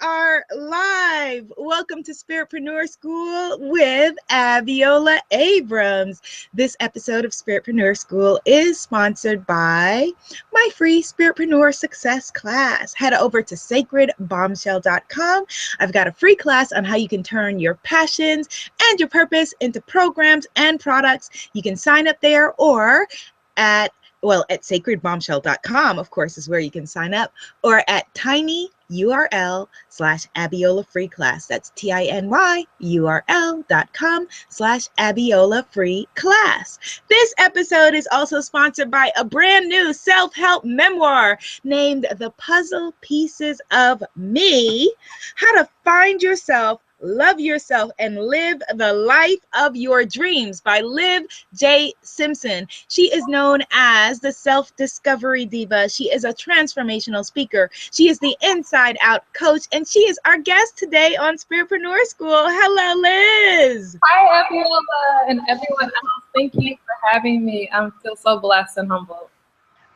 are live. Welcome to Spiritpreneur School with Abiola Abrams. This episode of Spiritpreneur School is sponsored by my free Spiritpreneur Success class. Head over to sacredbombshell.com. I've got a free class on how you can turn your passions and your purpose into programs and products. You can sign up there or at sacredbombshell.com, of course, is where you can sign up, or at tinyurl/Abiola free class. That's tinyurl.com/Abiola free class. This episode is also sponsored by a brand new self-help memoir named The Puzzle Pieces of Me: How to Find Yourself, Love Yourself, and Live the Life of Your Dreams by Liz J Simpson. She is known as the Self-Discovery Diva. She is a transformational speaker. She is the inside out coach, and she is our guest today on Spiritpreneur School. Hello, Liz. Hi, Abiola, and everyone else. Thank you for having me. I feel so blessed and humbled.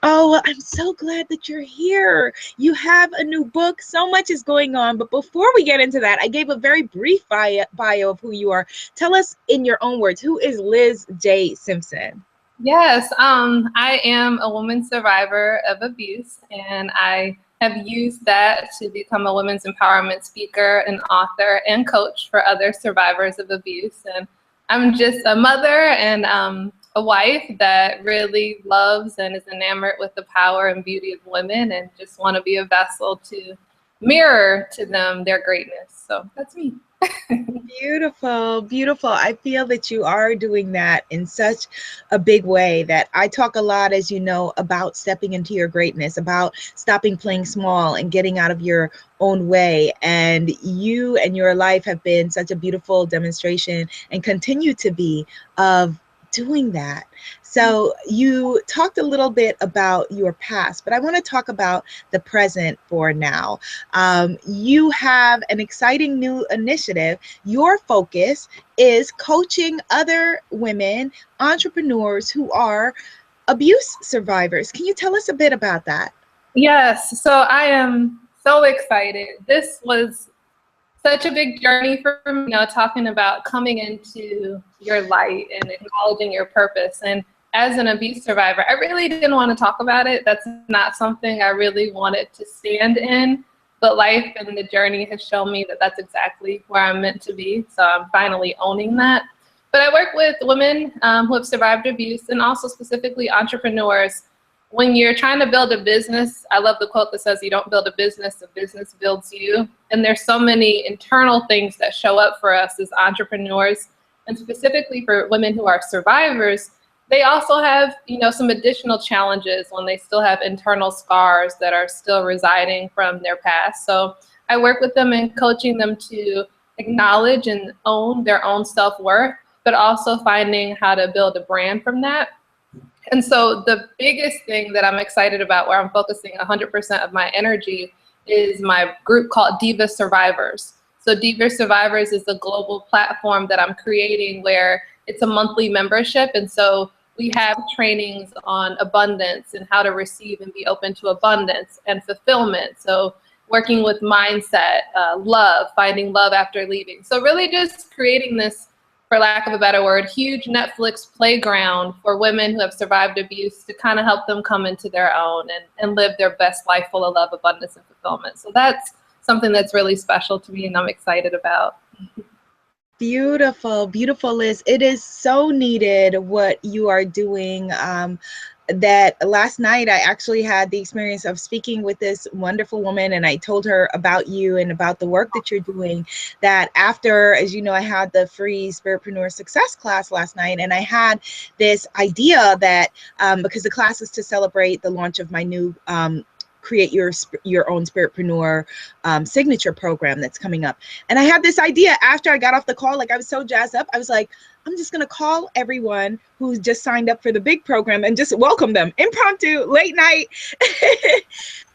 Oh, well, I'm so glad that you're here. You have a new book. So much is going on. But before we get into that, I gave a very brief bio of who you are. Tell us in your own words, who is Liz J Simpson? Yes, I am a woman survivor of abuse, and I have used that to become a women's empowerment speaker, an author, and coach for other survivors of abuse. And I'm just a mother and a wife that really loves and is enamored with the power and beauty of women, and just want to be a vessel to mirror to them their greatness. So that's me. Beautiful, beautiful. I feel that you are doing that in such a big way. That I talk a lot, as you know, about stepping into your greatness, about stopping playing small and getting out of your own way. And you and your life have been such a beautiful demonstration and continue to be of doing that. So you talked a little bit about your past, but I want to talk about the present for now. You have an exciting new initiative. Your focus is coaching other women, entrepreneurs who are abuse survivors. Can you tell us a bit about that? Yes, so I am so excited. This was such a big journey for me, talking about coming into your light and acknowledging your purpose. And as an abuse survivor, I really didn't want to talk about it. That's not something I really wanted to stand in, but life and the journey has shown me that that's exactly where I'm meant to be. So I'm finally owning that. But I work with women who have survived abuse, and also specifically entrepreneurs. When you're trying to build a business, I love the quote that says, you don't build a business builds you. And there's so many internal things that show up for us as entrepreneurs, and specifically for women who are survivors. They also have, some additional challenges when they still have internal scars that are still residing from their past. So I work with them and coaching them to acknowledge and own their own self-worth, but also finding how to build a brand from that. And so the biggest thing that I'm excited about, where I'm focusing 100% of my energy, is my group called Diva Survivors. So Diva Survivors is a global platform that I'm creating where it's a monthly membership. And so we have trainings on abundance and how to receive and be open to abundance and fulfillment. So working with mindset, love, finding love after leaving. So really just creating this, for lack of a better word, huge Netflix playground for women who have survived abuse to kind of help them come into their own and live their best life full of love, abundance, and fulfillment. So that's something that's really special to me and I'm excited about. Beautiful, beautiful, Liz. It is so needed what you are doing. That last night I actually had the experience of speaking with this wonderful woman, and I told her about you and about the work that you're doing. That after, as you know, I had the free Spiritpreneur Success class last night, and I had this idea that because the class is to celebrate the launch of my new create your own Spiritpreneur signature program that's coming up. And I had this idea after I got off the call. Like, I was so jazzed up. I was like, I'm just going to call everyone who's just signed up for the big program and just welcome them impromptu, late night.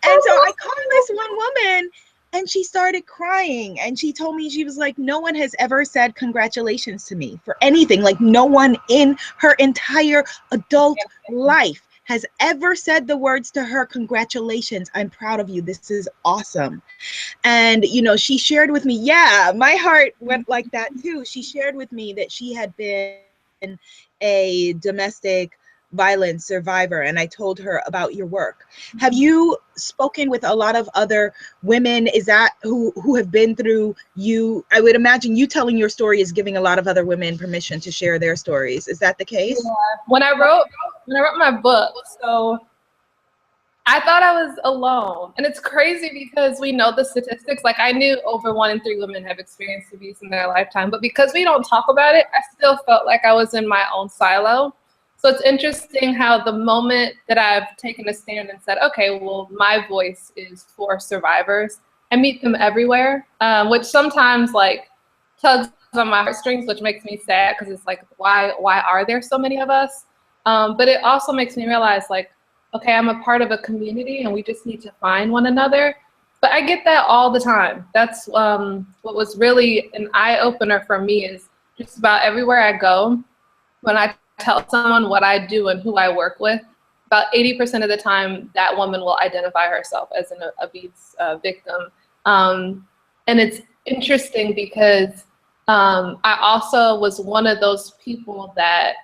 And so I called this one woman, and she started crying, and she told me, she was like, no one has ever said congratulations to me for anything. Like, no one in her entire adult life has ever said the words to her, "Congratulations, I'm proud of you. This is awesome." And, you know, she shared with me, yeah, my heart went like that too. She shared with me that she had been a domestic violence survivor, and I told her about your work. Have you spoken with a lot of other women? Is that who have been through you? I would imagine you telling your story is giving a lot of other women permission to share their stories. Is that the Yeah. case? When I wrote my book, so I thought I was alone. And it's crazy because we know the statistics. Like, I knew over 1 in 3 women have experienced abuse in their lifetime, but because we don't talk about it, I still felt like I was in my own silo. So it's interesting how the moment that I've taken a stand and said, okay, well, my voice is for survivors, I meet them everywhere, which sometimes like tugs on my heartstrings, which makes me sad because it's like, why are there so many of us? But it also makes me realize, like, okay, I'm a part of a community and we just need to find one another. But I get that all the time. That's what was really an eye-opener for me, is just about everywhere I go, when I tell someone what I do and who I work with, about 80% of the time that woman will identify herself as an abuse victim. And it's interesting because I also was one of those people that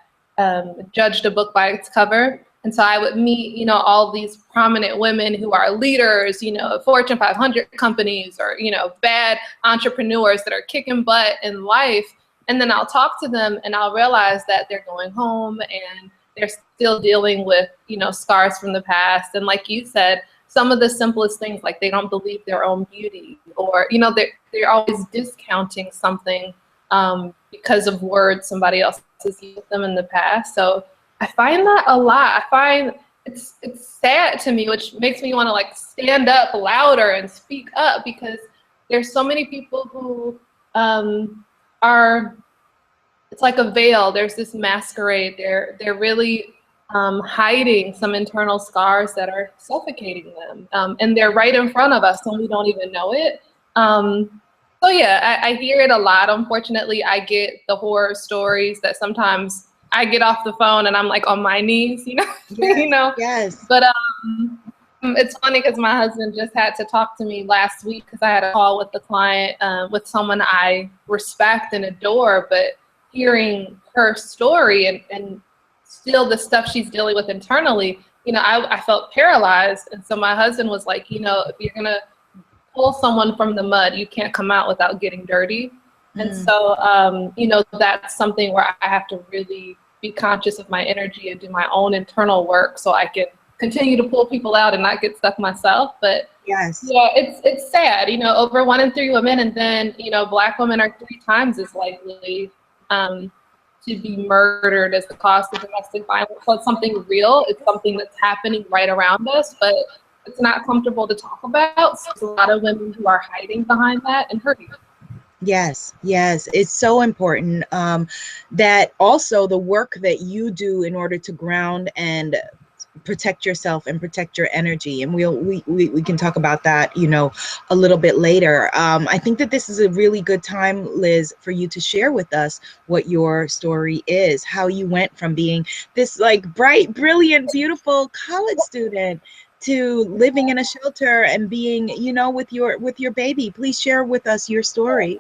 judged a book by its cover. And so I would meet, you know, all these prominent women who are leaders, you know, Fortune 500 companies, or, you know, bad entrepreneurs that are kicking butt in life. And then I'll talk to them and I'll realize that they're going home and they're still dealing with, you know, scars from the past. And like you said, some of the simplest things, like they don't believe their own beauty, or, you know, they're always discounting something because of words somebody else has used them in the past. So I find that a lot. I find it's sad to me, which makes me want to like stand up louder and speak up, because there's so many people who are, it's like a veil. There's this masquerade. They're really hiding some internal scars that are suffocating them, and they're right in front of us and we don't even know it. So yeah, I hear it a lot. Unfortunately, I get the horror stories that sometimes I get off the phone and I'm like on my knees, you know. Yes, you know. yes. But it's funny because my husband just had to talk to me last week because I had a call with the client, with someone I respect and adore, but hearing her story and still the stuff she's dealing with internally, you know, I felt paralyzed. And so my husband was like, you know, if you're gonna pull someone from the mud, you can't come out without getting dirty. And so, you know, that's something where I have to really be conscious of my energy and do my own internal work so I can continue to pull people out and not get stuck myself. But yes, yeah, it's sad, you know, over 1 in 3 women, and then, you know, Black women are 3 times as likely to be murdered as the cost of domestic violence. So it's something real. It's something that's happening right around us, but it's not comfortable to talk about. So there's a lot of women who are hiding behind that and hurting. yes, yes. It's so important that also the work that you do in order to ground and protect yourself and protect your energy, and we can talk about that, you know, a little bit later. I think that this is a really good time, Liz, for you to share with us what your story is, how you went from being this like bright, brilliant, beautiful college student to living in a shelter and being, you know, with your baby. Please share with us your story.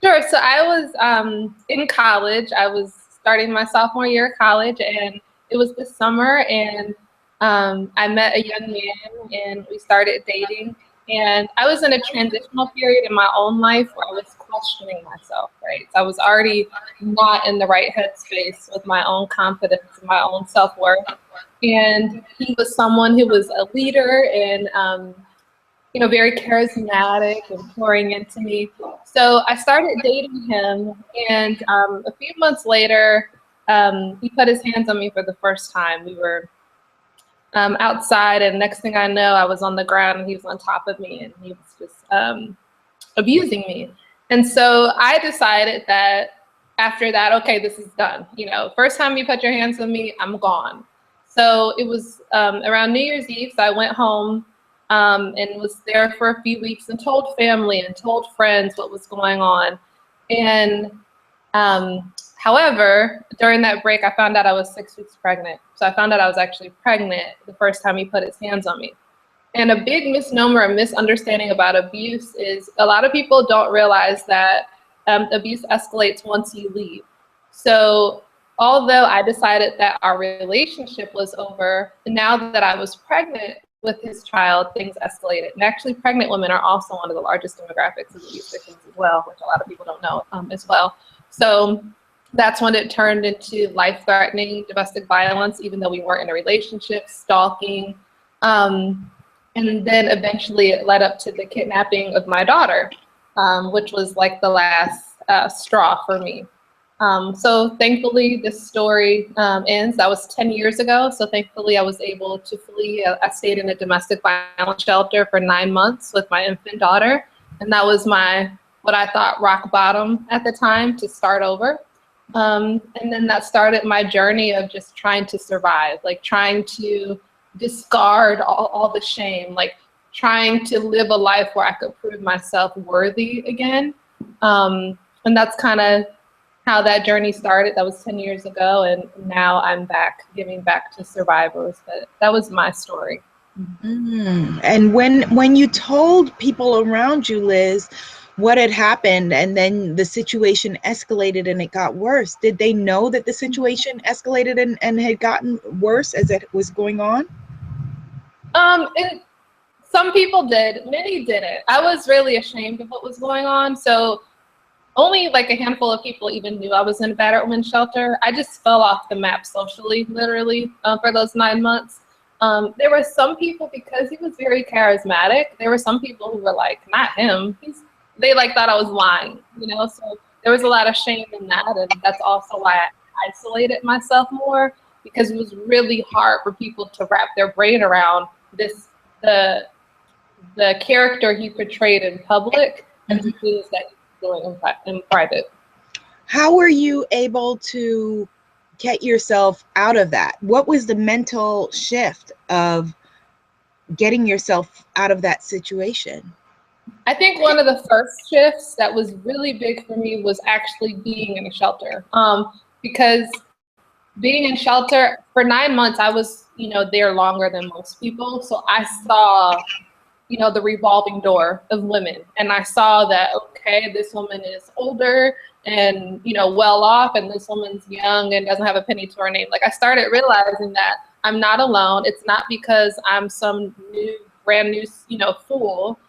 Sure. So I was in college. I was starting my sophomore year of college, and it was this summer, and I met a young man and we started dating. And I was in a transitional period in my own life where I was questioning myself, right? So I was already not in the right headspace with my own confidence and my own self-worth. And he was someone who was a leader and you know, very charismatic and pouring into me. So I started dating him, and a few months later, he put his hands on me for the first time. We were outside, and next thing I know, I was on the ground and he was on top of me, and he was just abusing me. And so I decided that after that, okay, this is done. You know, first time you put your hands on me, I'm gone. So it was around New Year's Eve, so I went home and was there for a few weeks and told family and told friends what was going on. And However, during that break, I found out I was 6 weeks pregnant. So I found out I was actually pregnant the first time he put his hands on me. And a big misnomer or misunderstanding about abuse is a lot of people don't realize that abuse escalates once you leave. So although I decided that our relationship was over, now that I was pregnant with his child, things escalated. And actually, pregnant women are also one of the largest demographics of abuse victims as well, which a lot of people don't know as well. So that's when it turned into life-threatening domestic violence, even though we weren't in a relationship, stalking. And then eventually it led up to the kidnapping of my daughter, which was like the last straw for me. So thankfully this story ends. That was 10 years ago. So thankfully I was able to flee. I stayed in a domestic violence shelter for 9 months with my infant daughter. And that was what I thought rock bottom at the time to start over. And then that started my journey of just trying to survive, like trying to discard all the shame, like trying to live a life where I could prove myself worthy again. And that's kind of how that journey started. That was 10 years ago, and now I'm back, giving back to survivors. But that was my story. Mm-hmm. And when you told people around you, Liz, what had happened, and then the situation escalated and it got worse, did they know that the situation escalated and had gotten worse as it was going on? Some people did, many didn't. I was really ashamed of what was going on. So only like a handful of people even knew I was in a battered women's shelter. I just fell off the map socially, literally, for those 9 months. There were some people, because he was very charismatic, there were some people who were like, not him. They like thought I was lying, you know? So there was a lot of shame in that. And that's also why I isolated myself more, because it was really hard for people to wrap their brain around the character he portrayed in public and the things that he was doing in private. How were you able to get yourself out of that? What was the mental shift of getting yourself out of that situation? I think one of the first shifts that was really big for me was actually being in a shelter. Because being in shelter for 9 months, I was, there longer than most people. So I saw, the revolving door of women. And I saw that, okay, this woman is older and, well off, and this woman's young and doesn't have a penny to her name. Like, I started realizing that I'm not alone. It's not because I'm some brand new, fool.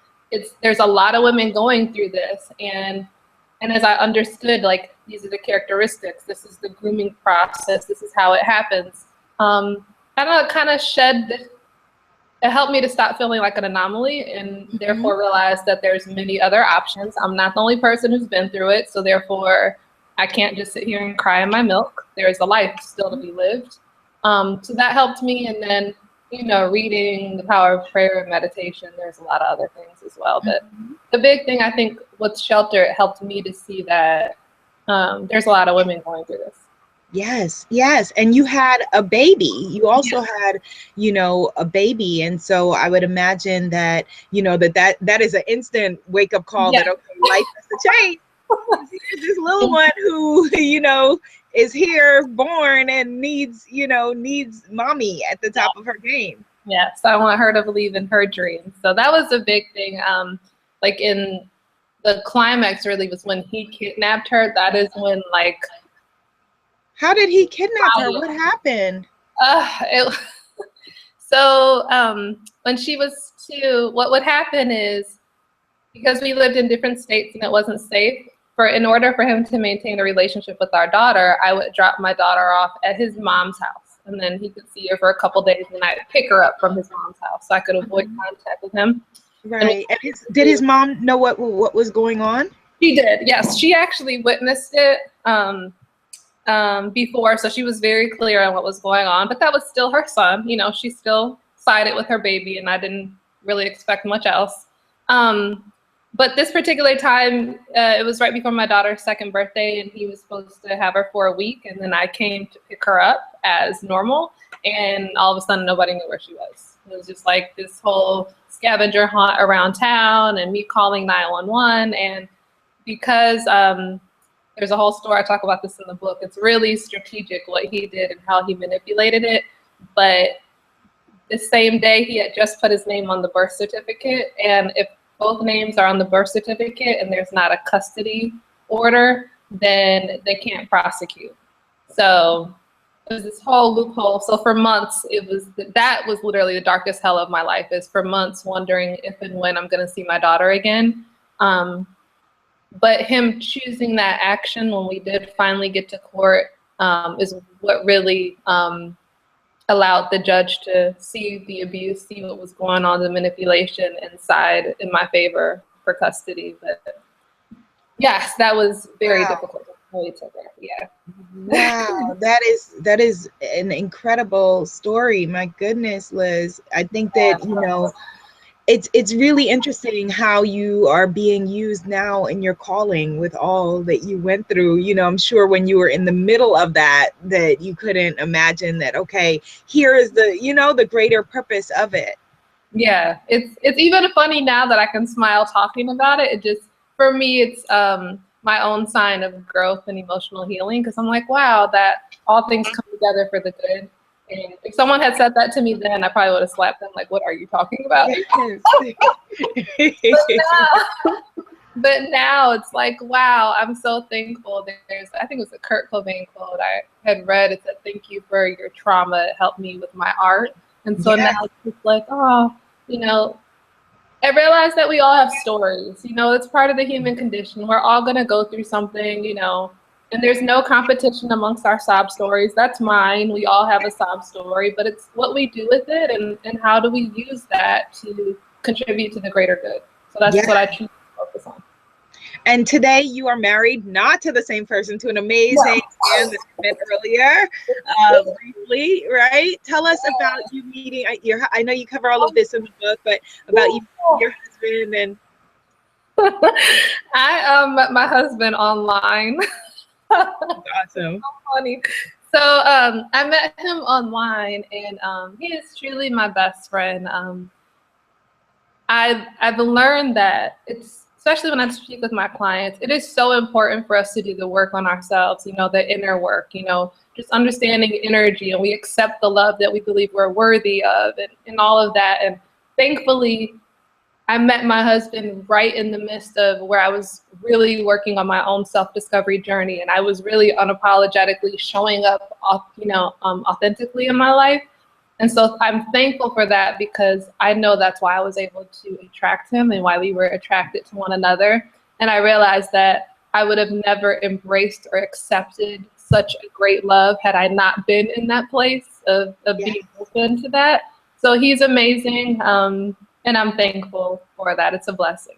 There's a lot of women going through this. And as I understood, like, these are the characteristics, this is the grooming process, this is how it happens. I kind of it helped me to stop feeling like an anomaly, and therefore realize that there's many other options. I'm not the only person who's been through it, so therefore I can't just sit here and cry in my milk. There's a life still to be lived. So that helped me, and then reading The Power of Prayer and meditation. There's a lot of other things as well. But the big thing, I think, with shelter, it helped me to see that there's a lot of women going through this. Yes, yes. And you had a baby. You also had, a baby. And so I would imagine that, that is an instant wake-up call that, okay, life has to change. Here's this little one who, is here, born, and needs mommy at the top of her game. Yes, I want her to believe in her dreams. So that was a big thing. Like, in the climax really was when he kidnapped her. That is when, like... How did he kidnap her? What happened? When she was 2, what would happen is, because we lived in different states and it wasn't safe, in order for him to maintain a relationship with our daughter, I would drop my daughter off at his mom's house, and then he could see her for a couple days, and I'd pick her up from his mom's house so I could avoid contact with him. Right. And did his mom know what was going on? She did. Yes, she actually witnessed it before, so she was very clear on what was going on. But that was still her son. She still sided with her baby, and I didn't really expect much else. But this particular time, it was right before my daughter's 2nd birthday, and he was supposed to have her for a week, and then I came to pick her up as normal, and all of a sudden nobody knew where she was. It was just like this whole scavenger hunt around town, and me calling 911. And because there's a whole story. I talk about this in the book. It's really strategic what he did and how he manipulated it. But the same day he had just put his name on the birth certificate, and if both names are on the birth certificate and there's not a custody order, then they can't prosecute. So it was this whole loophole. So for months, that was literally the darkest hell of my life, is for months wondering if and when I'm going to see my daughter again. But him choosing that action when we did finally get to court is what really allowed the judge to see the abuse, see what was going on, the manipulation, and side in my favor for custody. But yes, that was very difficult. Really took it. Yeah. Wow, that is an incredible story. My goodness, Liz. I think that, you know, it's really interesting how you are being used now in your calling with all that you went through. You know, I'm sure when you were in the middle of that you couldn't imagine that, okay, here is the, you know, the greater purpose of it. Yeah, it's even funny now that I can smile talking about it. It just, for me, it's my own sign of growth and emotional healing, because I'm like, wow, that all things come together for the good. And if someone had said that to me then, I probably would have slapped them like, what are you talking about? But now it's like, wow, I'm so thankful. I think it was a Kurt Cobain quote I had read. It said, thank you for your trauma. It helped me with my art. And so now it's just like, oh, you know, I realized that we all have stories. You know, it's part of the human condition. We're all going to go through something, you know, and there's no competition amongst our sob stories. That's mine. We all have a sob story, but it's what we do with it, and how do we use that to contribute to the greater good. So that's what I choose to focus on. And today you are married, not to the same person, to an amazing man that I met earlier, briefly, right? Tell us about you meeting I know you cover all of this in the book, but about you meeting your husband. And I met my husband online. Awesome. So funny. So I met him online, and he is truly my best friend. I've learned that especially when I speak with my clients, it is so important for us to do the work on ourselves, you know, the inner work, you know, just understanding energy, and we accept the love that we believe we're worthy of, and all of that. And thankfully, I met my husband right in the midst of where I was really working on my own self-discovery journey, and I was really unapologetically showing up, you know, authentically in my life. And so I'm thankful for that, because I know that's why I was able to attract him and why we were attracted to one another. And I realized that I would have never embraced or accepted such a great love had I not been in that place of being open to that. So he's amazing. And I'm thankful for that. It's a blessing.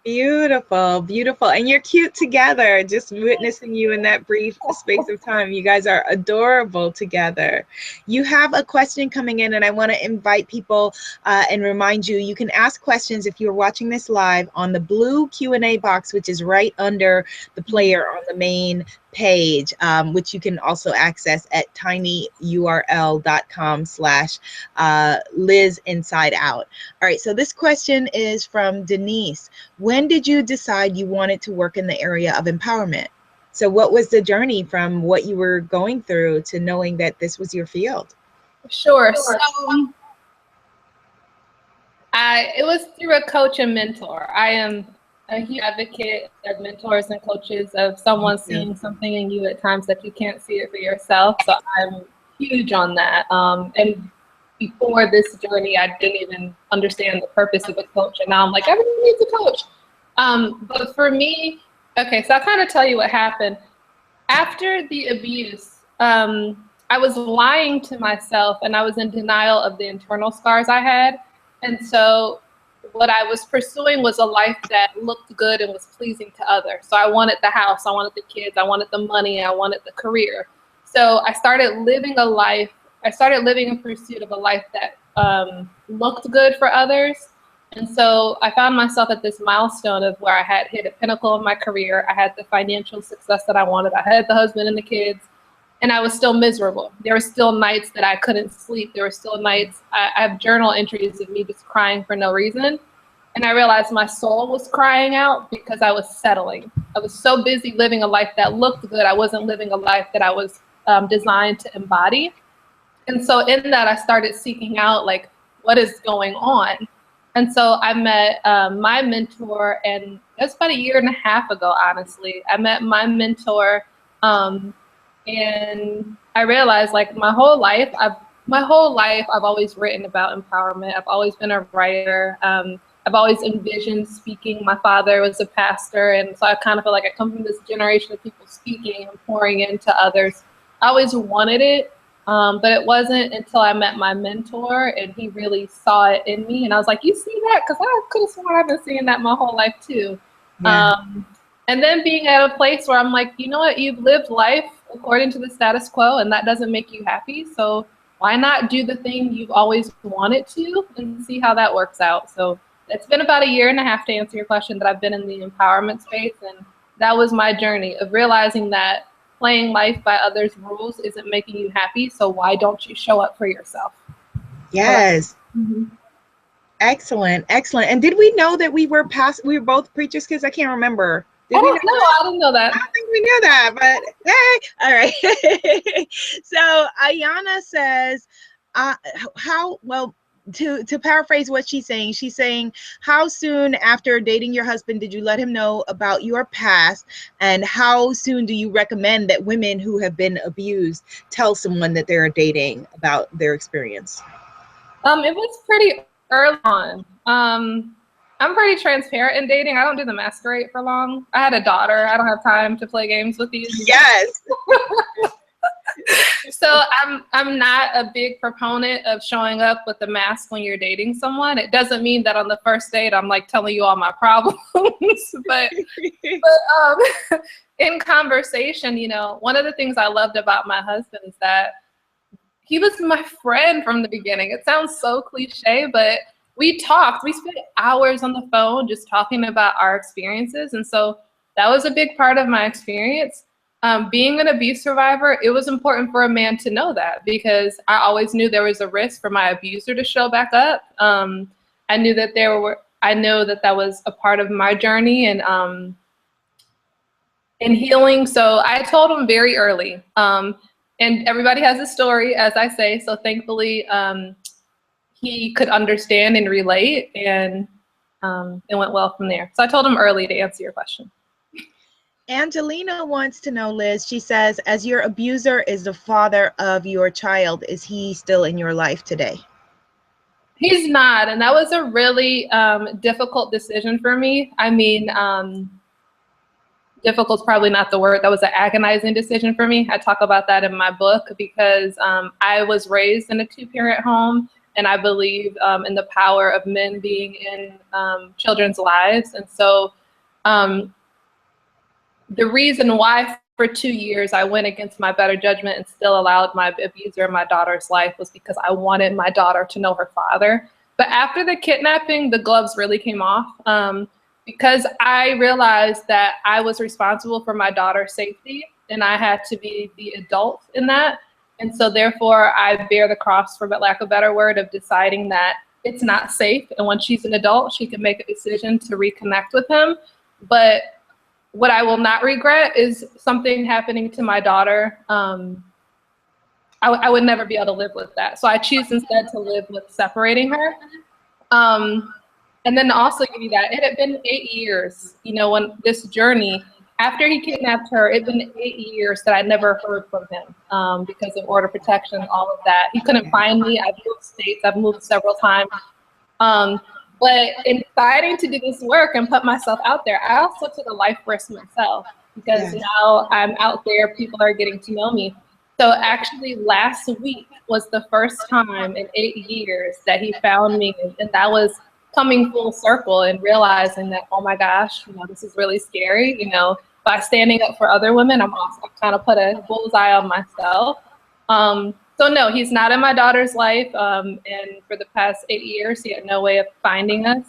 Beautiful, beautiful. And you're cute together, just witnessing you in that brief space of time. You guys are adorable together. You have a question coming in, and I want to invite people and remind you, you can ask questions if you're watching this live on the blue Q&A box, which is right under the player on the main page, which you can also access at tinyurl.com/Liz Inside Out. All right, so this question is from Denise. When did you decide you wanted to work in the area of empowerment? So what was the journey from what you were going through to knowing that this was your field? Sure. So it was through a coach and mentor. I am a huge advocate of mentors and coaches, of someone seeing something in you at times that you can't see it for yourself. So I'm huge on that. And before this journey, I didn't even understand the purpose of a coach. And now I'm like, everyone needs a coach. But for me, okay, so I'll kind of tell you what happened. After the abuse, I was lying to myself, and I was in denial of the internal scars I had. And so what I was pursuing was a life that looked good and was pleasing to others. So I wanted the house, I wanted the kids, I wanted the money, I wanted the career. So I started living in pursuit of a life that looked good for others. And so I found myself at this milestone of where I had hit a pinnacle of my career. I had the financial success that I wanted. I had the husband and the kids, and I was still miserable. There were still nights that I couldn't sleep. There were still nights, I have journal entries of me just crying for no reason. And I realized my soul was crying out because I was settling. I was so busy living a life that looked good. I wasn't living a life that I was designed to embody. And so in that, I started seeking out like, what is going on? And so I met my mentor, and it was about a year and a half ago, honestly. I met my mentor, and I realized like my whole life I've always written about empowerment. I've always been a writer. I've always envisioned speaking. My father was a pastor, and so I kind of feel like I come from this generation of people speaking and pouring into others. I always wanted it. But it wasn't until I met my mentor and he really saw it in me. And I was like, you see that? Because I could have sworn I've been seeing that my whole life too. Yeah. And then being at a place where I'm like, you know what? You've lived life according to the status quo and that doesn't make you happy. So why not do the thing you've always wanted to and see how that works out? So it's been about a year and a half, to answer your question, that I've been in the empowerment space. And that was my journey of realizing that playing life by others' rules isn't making you happy, so why don't you show up for yourself? Yes. Mm-hmm. Excellent. Excellent. And did we know that we were both preachers' kids? I can't remember. I didn't know that. I don't think we knew that, but hey, all right. So Ayana says, to paraphrase what she's saying, how soon after dating your husband did you let him know about your past, and how soon do you recommend that women who have been abused tell someone that they're dating about their experience? It was pretty early on. I'm pretty transparent in dating. I don't do the masquerade for long. I had a daughter. I don't have time to play games with these. Yes. So I'm not a big proponent of showing up with the mask when you're dating someone. It doesn't mean that on the first date I'm like telling you all my problems, but in conversation, you know, one of the things I loved about my husband is that he was my friend from the beginning. It sounds so cliche, but we talked. We spent hours on the phone just talking about our experiences, and so that was a big part of my experience. Being an abuse survivor, it was important for a man to know that, because I always knew there was a risk for my abuser to show back up. I know that was a part of my journey and in healing. So I told him very early. And everybody has a story, as I say. So thankfully, he could understand and relate, and it went well from there. So I told him early, to answer your question. Angelina wants to know, Liz, she says, as your abuser is the father of your child, is he still in your life today? He's not, and that was a really difficult decision for me. I mean, difficult is probably not the word. That was an agonizing decision for me. I talk about that in my book, because I was raised in a two-parent home, and I believe in the power of men being in children's lives. And so the reason why for 2 years I went against my better judgment and still allowed my abuser in my daughter's life was because I wanted my daughter to know her father. But after the kidnapping, the gloves really came off, because I realized that I was responsible for my daughter's safety, and I had to be the adult in that. And so therefore I bear the cross, for lack of a better word, of deciding that it's not safe. And when she's an adult, she can make a decision to reconnect with him. But what I will not regret is something happening to my daughter. I would never be able to live with that. So I choose instead to live with separating her. And then to also give you that, it had been 8 years, you know, when this journey, after he kidnapped her, it had been 8 years that I never heard from him because of order protection, all of that. He couldn't find me. I've moved states. I've moved several times. But in deciding to do this work and put myself out there, I also took a life risk myself, because now I'm out there, people are getting to know me. So actually last week was the first time in 8 years that he found me, and that was coming full circle and realizing that, oh my gosh, you know, this is really scary. You know, by standing up for other women, I'm also kind of put a bullseye on myself. So no, he's not in my daughter's life, and for the past 8 years, he had no way of finding us.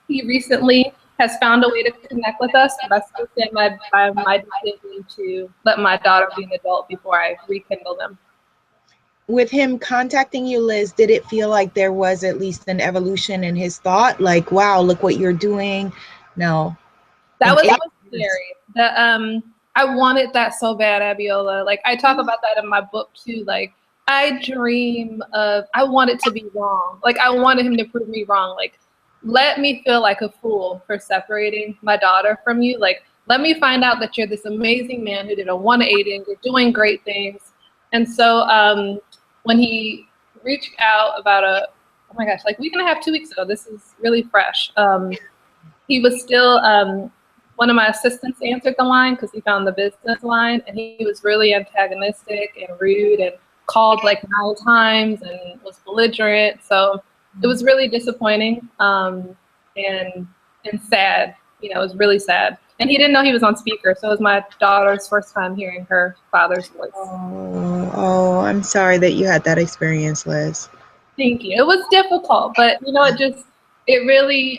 He recently has found a way to connect with us, but I still stand by my decision to let my daughter be an adult before I rekindle them. With him contacting you, Liz, did it feel like there was at least an evolution in his thought? Like, wow, look what you're doing? No. That was scary. I wanted that so bad, Abiola. Like, I talk about that in my book too. Like, I wanted to be wrong. Like, I wanted him to prove me wrong. Like, let me feel like a fool for separating my daughter from you. Like, let me find out that you're this amazing man who did a 180 and you're doing great things. And so when he reached out about oh my gosh, like week and a half, 2 weeks ago, this is really fresh. He was still, one of my assistants answered the line because he found the business line, and he was really antagonistic and rude and called like 9 times and was belligerent. So it was really disappointing and sad. You know, it was really sad. And he didn't know he was on speaker, so it was my daughter's first time hearing her father's voice. Oh, I'm sorry that you had that experience, Liz. Thank you. It was difficult, but you know, it really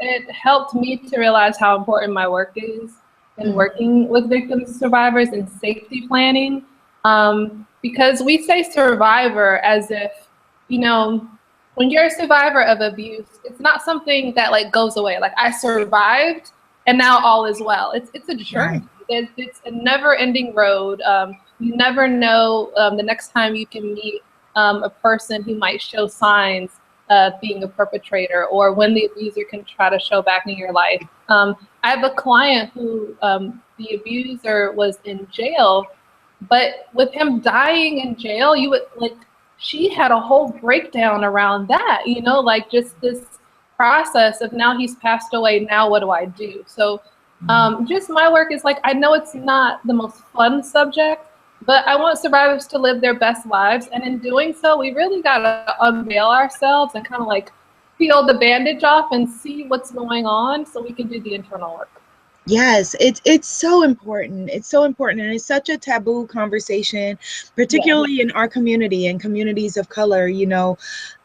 it helped me to realize how important my work is in working with victims and survivors and safety planning. Because we say survivor as if, you know, when you're a survivor of abuse, it's not something that like goes away. Like, I survived and now all is well. It's a journey. Right. It's a never-ending road. You never know the next time you can meet a person who might show signs of being a perpetrator, or when the abuser can try to show back in your life. I have a client who the abuser was in jail, but with him dying in jail, you would like, she had a whole breakdown around that, you know, like just this process of now he's passed away, now what do I do? So just my work is like, I know it's not the most fun subject, but I want survivors to live their best lives. And in doing so, we really got to unveil ourselves and kind of like peel the bandage off and see what's going on so we can do the internal work. Yes, it's so important. It's so important, and it's such a taboo conversation, particularly in our community and communities of color. You know,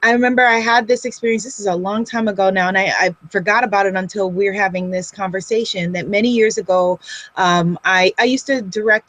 I remember I had this experience. This is a long time ago now, and I forgot about it until we're having this conversation. That many years ago, I used to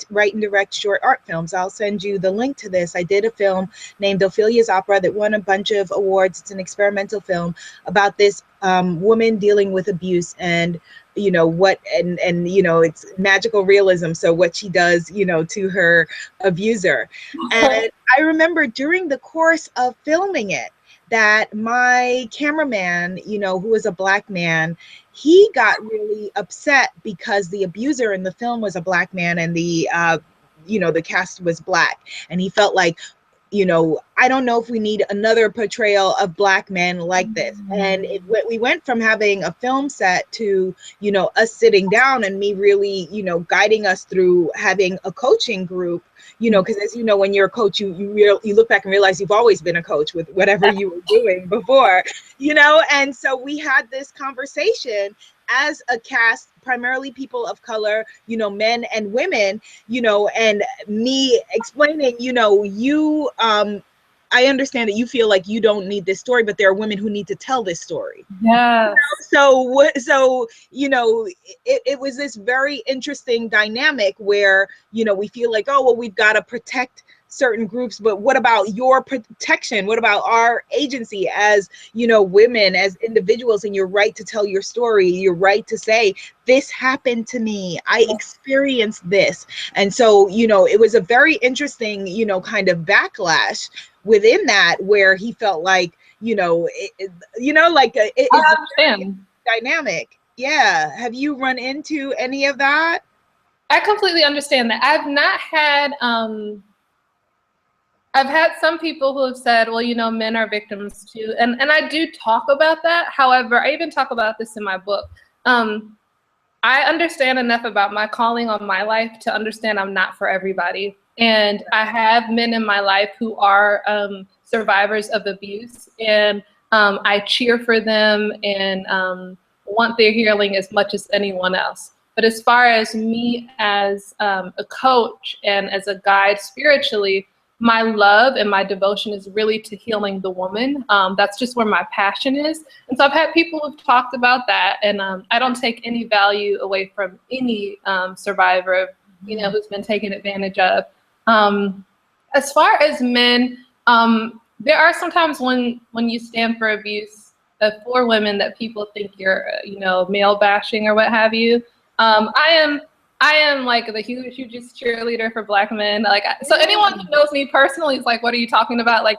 write and direct short art films. I'll send you the link to this. I did a film named Ophelia's Opera that won a bunch of awards. It's an experimental film about this woman dealing with abuse, and you know what, and you know, it's magical realism, so what she does, you know, to her abuser. And I remember during the course of filming it that my cameraman, you know, who was a Black man, he got really upset because the abuser in the film was a Black man, and the you know, the cast was Black, and he felt like, you know, I don't know if we need another portrayal of Black men like this. And we went from having a film set to, you know, us sitting down and me really, you know, guiding us through having a coaching group, you know, because as you know, when you're a coach, you look back and realize you've always been a coach with whatever you were doing before, you know. And so we had this conversation as a cast, primarily people of color, you know, men and women, you know, and me explaining, you know, I understand that you feel like you don't need this story, but there are women who need to tell this story. Yeah. You know? So, you know, it was this very interesting dynamic where, you know, we feel like, oh, well, we've got to protect certain groups, but what about your protection? What about our agency as, you know, women, as individuals, and your right to tell your story, your right to say, this happened to me, I experienced this. And so, you know, it was a very interesting, you know, kind of backlash within that, where he felt like, you know, like it's a dynamic. Yeah. Have you run into any of that? I completely understand that. I've had some people who have said, well, you know, men are victims too. And I do talk about that. However, I even talk about this in my book. I understand enough about my calling on my life to understand I'm not for everybody. And I have men in my life who are survivors of abuse, and I cheer for them and want their healing as much as anyone else. But as far as me as a coach and as a guide spiritually, my love and my devotion is really to healing the woman. That's just where my passion is. And so I've had people who've talked about that, and I don't take any value away from any survivor, you know, who's been taken advantage of. As far as men, there are sometimes when you stand for abuse, for women that people think you're, you know, male bashing or what have you. I am like the hugest cheerleader for Black men. Like, so anyone who knows me personally is like, what are you talking about? Like,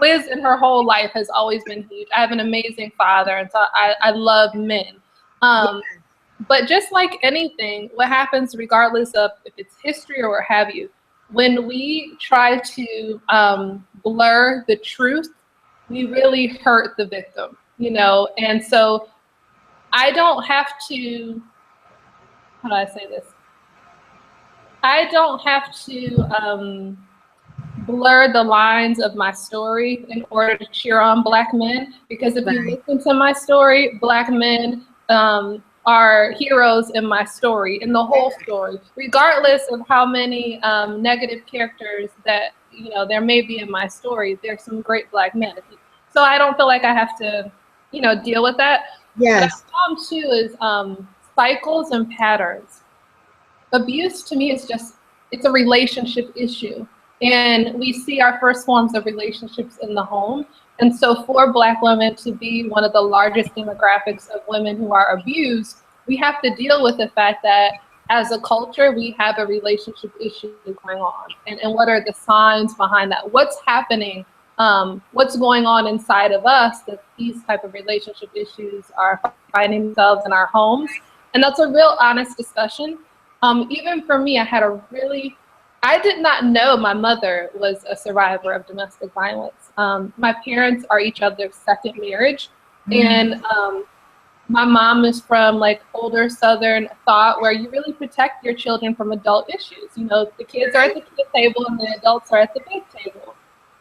Liz in her whole life has always been huge. I have an amazing father, and so I love men. But just like anything, what happens regardless of if it's history or what have you, when we try to blur the truth, we really hurt the victim, you know? And so I don't have to, how do I say this? I don't have to blur the lines of my story in order to cheer on Black men, because if you listen to my story, Black men are heroes in my story, in the whole story, regardless of how many negative characters that, you know, there may be in my story. There's some great Black men. So I don't feel like I have to, you know, deal with that. Yes. What I found too is cycles and patterns. Abuse to me is just, it's a relationship issue. And we see our first forms of relationships in the home. And so for Black women to be one of the largest demographics of women who are abused, we have to deal with the fact that as a culture, we have a relationship issue going on. And what are the signs behind that? What's happening? What's going on inside of us that these type of relationship issues are finding themselves in our homes? And that's a real honest discussion. Even for me, I did not know my mother was a survivor of domestic violence. My parents are each other's second marriage. And my mom is from like older Southern thought where you really protect your children from adult issues. You know, the kids are at the kid table and the adults are at the big table.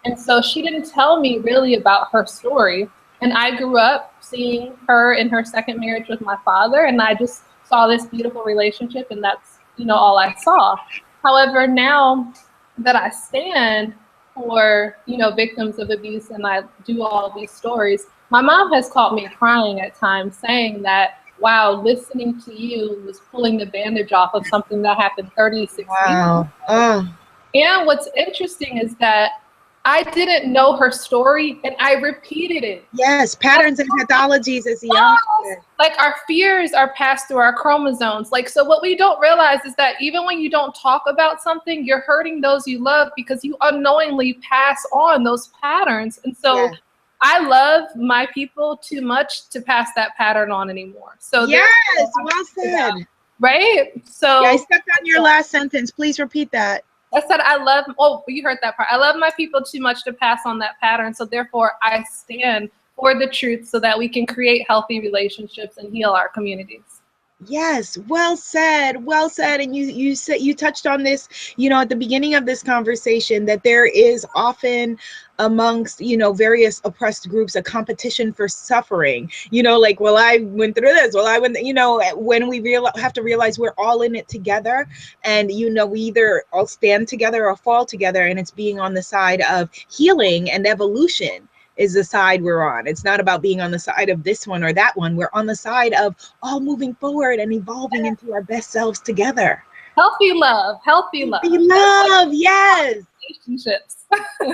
And so she didn't tell me really about her story. And I grew up seeing her in her second marriage with my father, and I just saw this beautiful relationship, and that's, you know, all I saw. However, now that I stand for, you know, victims of abuse and I do all of these stories, my mom has caught me crying at times, saying that, wow, listening to you was pulling the bandage off of something that happened 36 years ago. And what's interesting is that I didn't know her story and I repeated it. Yes, patterns and pathologies as young. Like our fears are passed through our chromosomes. Like, so what we don't realize is that even when you don't talk about something, you're hurting those you love because you unknowingly pass on those patterns. And so I love my people too much to pass that pattern on anymore. So yes, well said. Right? So I stepped on your last sentence. Please repeat that. I said, you heard that part. I love my people too much to pass on that pattern. So therefore I stand for the truth so that we can create healthy relationships and heal our communities. Yes, well said, well said. And you said, you touched on this, you know, at the beginning of this conversation, that there is often amongst, you know, various oppressed groups a competition for suffering, you know, like, well, I went through this, well, I went, you know, when we have to realize we're all in it together, and, you know, we either all stand together or fall together, and it's being on the side of healing and evolution is the side we're on. It's not about being on the side of this one or that one. We're on the side of all moving forward and evolving into our best selves together. Healthy love, healthy love. Healthy love, yes. Relationships.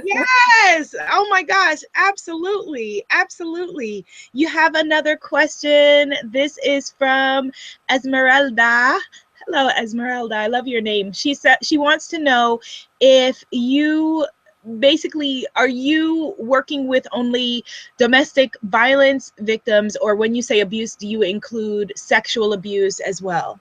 Yes. Oh my gosh. Absolutely. Absolutely. You have another question. This is from Esmeralda. Hello, Esmeralda. I love your name. She said she wants to know if you basically, are you working with only domestic violence victims, or when you say abuse, do you include sexual abuse as well?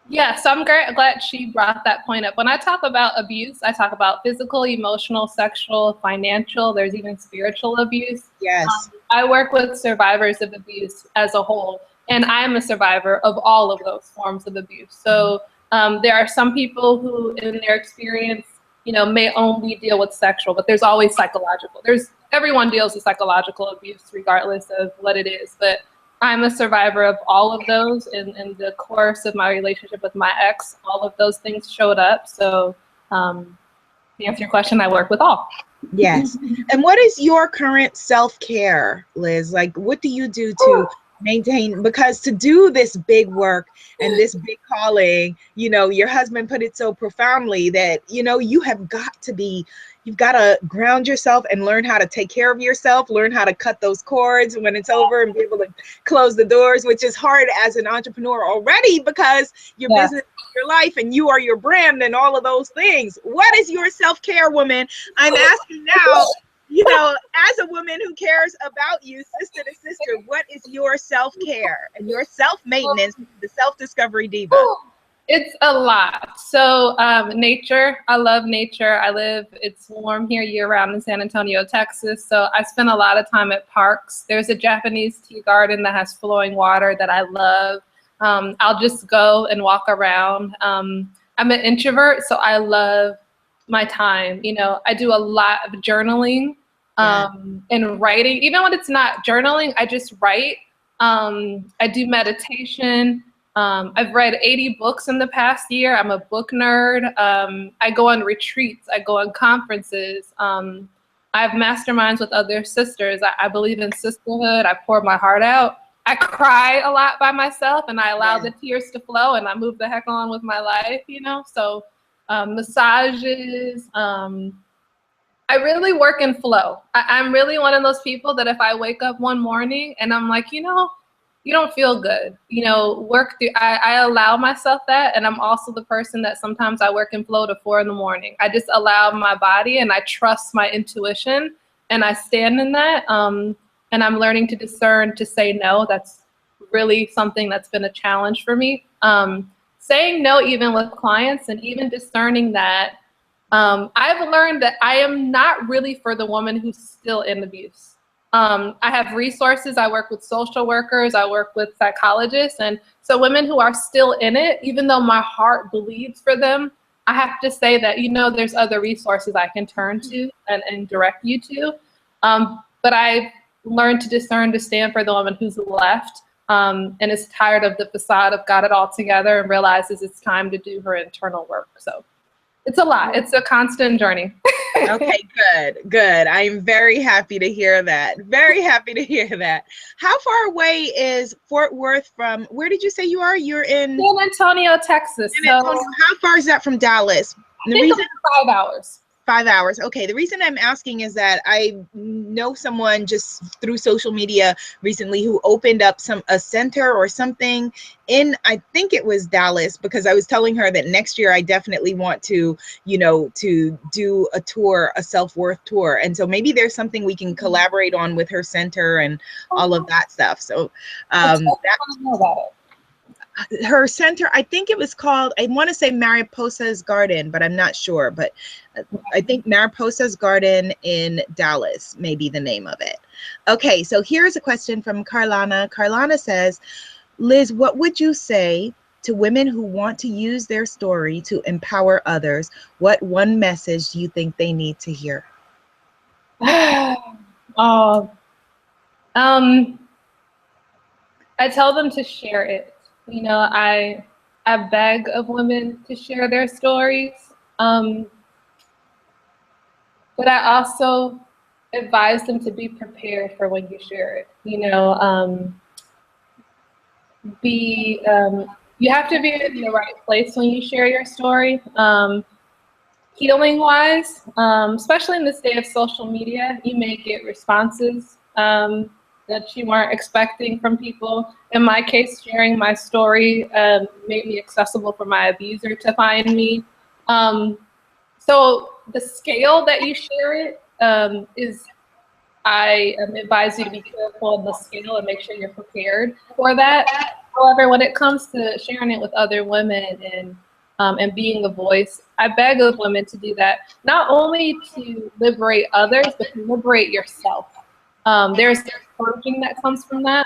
Yes, I'm glad she brought that point up. When I talk about abuse, I talk about physical, emotional, sexual, financial, there's even spiritual abuse. Yes. I work with survivors of abuse as a whole, and I am a survivor of all of those forms of abuse. So there are some people who in their experience, you know, may only deal with sexual, but there's always psychological. Everyone deals with psychological abuse regardless of what it is, but I'm a survivor of all of those. In the course of my relationship with my ex, all of those things showed up. So to answer your question, I work with all. Yes. And what is your current self-care, Liz? Like, what do you do to maintain, because to do this big work and this big calling, you know, your husband put it so profoundly that, you know, you've got to ground yourself and learn how to take care of yourself, learn how to cut those cords when it's over and be able to close the doors, which is hard as an entrepreneur already, because your business is your life and you are your brand and all of those things. What is your self-care, woman? I'm asking now. You know, as a woman who cares about you, sister to sister, what is your self-care and your self-maintenance, the Self-Discovery Diva? It's a lot. So nature, I love nature. It's warm here year-round in San Antonio, Texas. So I spend a lot of time at parks. There's a Japanese tea garden that has flowing water that I love. I'll just go and walk around. I'm an introvert, so I love my time. You know, I do a lot of journaling and writing. Even when it's not journaling, I just write. I do meditation. I've read 80 books in the past year. I'm a book nerd. I go on retreats. I go on conferences. I have masterminds with other sisters. I believe in sisterhood. I pour my heart out. I cry a lot by myself, and I allow the tears to flow, and I move the heck on with my life, you know? So massages. I really work in flow. I'm really one of those people that if I wake up one morning and I'm like, you know, you don't feel good, you know, I allow myself that. And I'm also the person that sometimes I work in flow to 4 in the morning. I just allow my body and I trust my intuition and I stand in that. And I'm learning to discern to say no. That's really something that's been a challenge for me. Saying no, even with clients, and even discerning that. I've learned that I am not really for the woman who's still in abuse. I have resources. I work with social workers. I work with psychologists. And so women who are still in it, even though my heart bleeds for them, I have to say that, you know, there's other resources I can turn to and direct you to. But I've learned to discern to stand for the woman who's left and is tired of the facade of got it all together and realizes it's time to do her internal work. So it's a lot. It's a constant journey. Okay, good. I'm very happy to hear that. Very happy to hear that. How far away is Fort Worth from, where did you say you are? You're in San Antonio, Texas. San Antonio. How far is that from Dallas? I think it's 5 hours. 5 hours. Okay. The reason I'm asking is that I know someone just through social media recently who opened up a center or something in, I think it was Dallas, because I was telling her that next year I definitely want to, you know, to do a tour, a self-worth tour. And so maybe there's something we can collaborate on with her center and all of that stuff. So her center, I think it was called, I want to say Mariposa's Garden, but I'm not sure. But I think Mariposa's Garden in Dallas may be the name of it. Okay, so here's a question from Carlana. Carlana says, Liz, what would you say to women who want to use their story to empower others? What one message do you think they need to hear? I tell them to share it. You know, I beg of women to share their stories, but I also advise them to be prepared for when you share it. You know, you have to be in the right place when you share your story. Healing-wise, especially in this day of social media, you may get responses that you weren't expecting from people. In my case, sharing my story made me accessible for my abuser to find me. So the scale that you share it I advise you to be careful of the scale and make sure you're prepared for that. However, when it comes to sharing it with other women and being a voice, I beg of women to do that, not only to liberate others, but to liberate yourself. There's purging that comes from that.